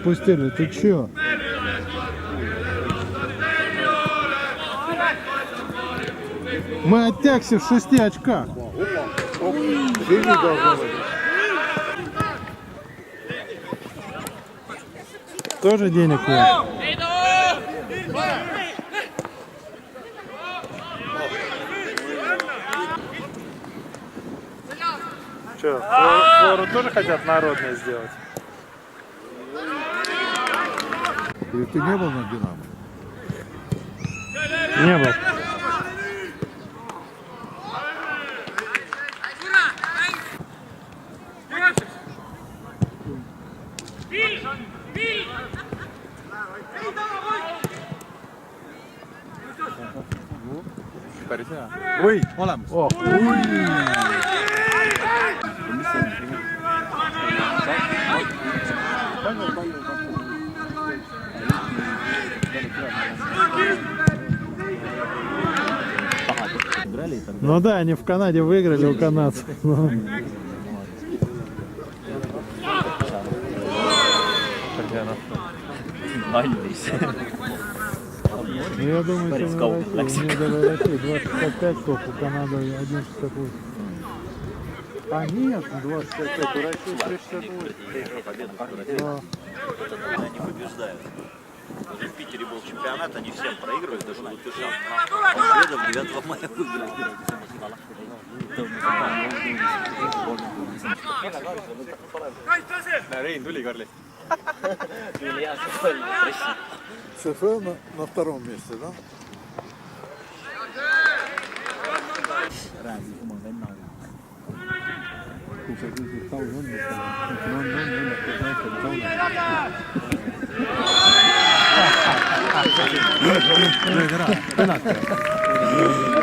пропустили. Ты чё? Мы от Тякси в 6 очках. Тоже денег нет. Что, фору тоже хотят народные сделать? И ты не был на Динамо? Не был. Oi, olemas. Oh. Ну да, они в Канаде выиграли у канадцев. Ну, я думаю, что не до России 2,65 стоп, у Канады 1,68. А нет, 2,65, у России 3,68. Да. Они побеждают. Уже в Питере был чемпионат, они всем проигрывали, даже латышам. Шведов 9 мая выиграли. Rein tuli, Karli. Россия. СФ на втором месте, да?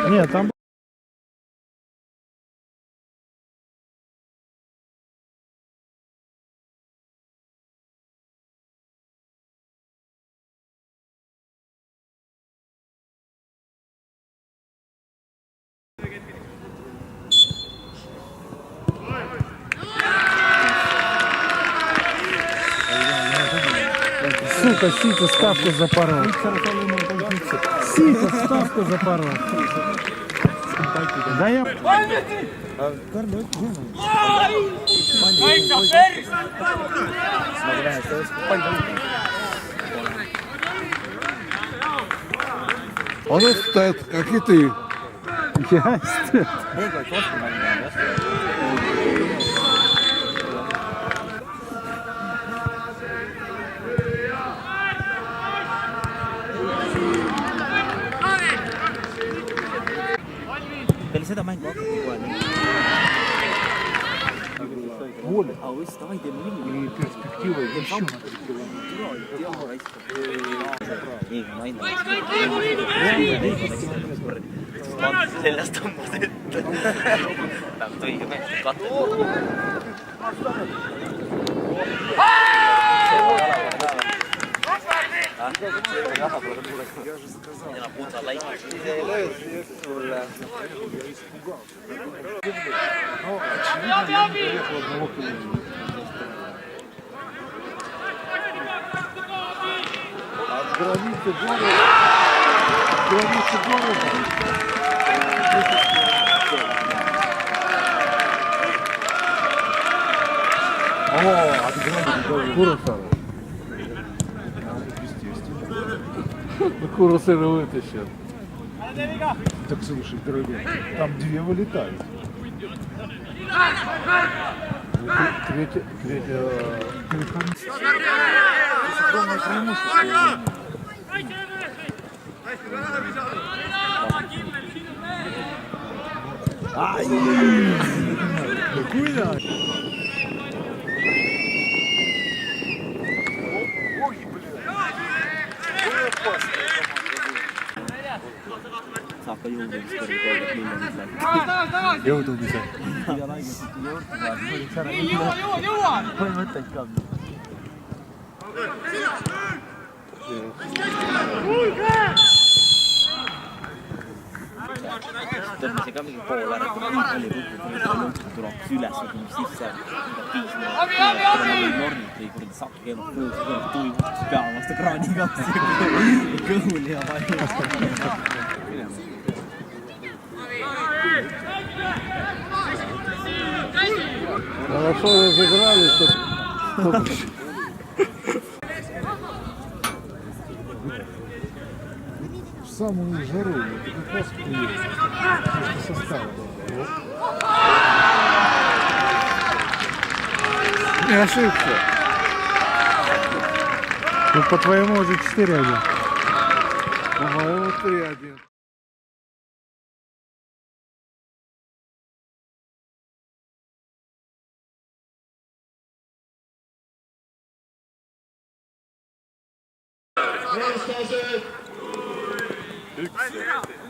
Нет, там сука, Сита ставку запорол. Сита ставку запорол. Да я... Он стоит, как и ты. Я... Pelis seda mängu hakati kohe nii. Aga võis davai teeme nii. Perspektiiva ei ei, ma ei sellest tõmbas ette. Läheb õige mees, katte. Я напутал лайк. От границы города. Границы города. О, от границы города. Курусы вытащат. Так слушай, дорогой, там 2 вылетают. Третья огромное преимущество. Ай! Какой да? Saab ka jõuda vist kõrge 30 miljonit läbi. Jõudu ise. Ja laiget jõuda. Põhimõtteid ka. tõmbasin ka mingi pool ära, kui ma oli ruttu, tuleks üles, sisse, piis Nornit või kuradi sakk keemab kuus, tuli pea vastu kraani kaks kõhuli ja palju. Хорошо разыграли, что... В самую жару, это как раз приедет. Состав. Не ошибся. Ну, по-твоему, уже 4-1. По-моему, 3-1. Yükselt.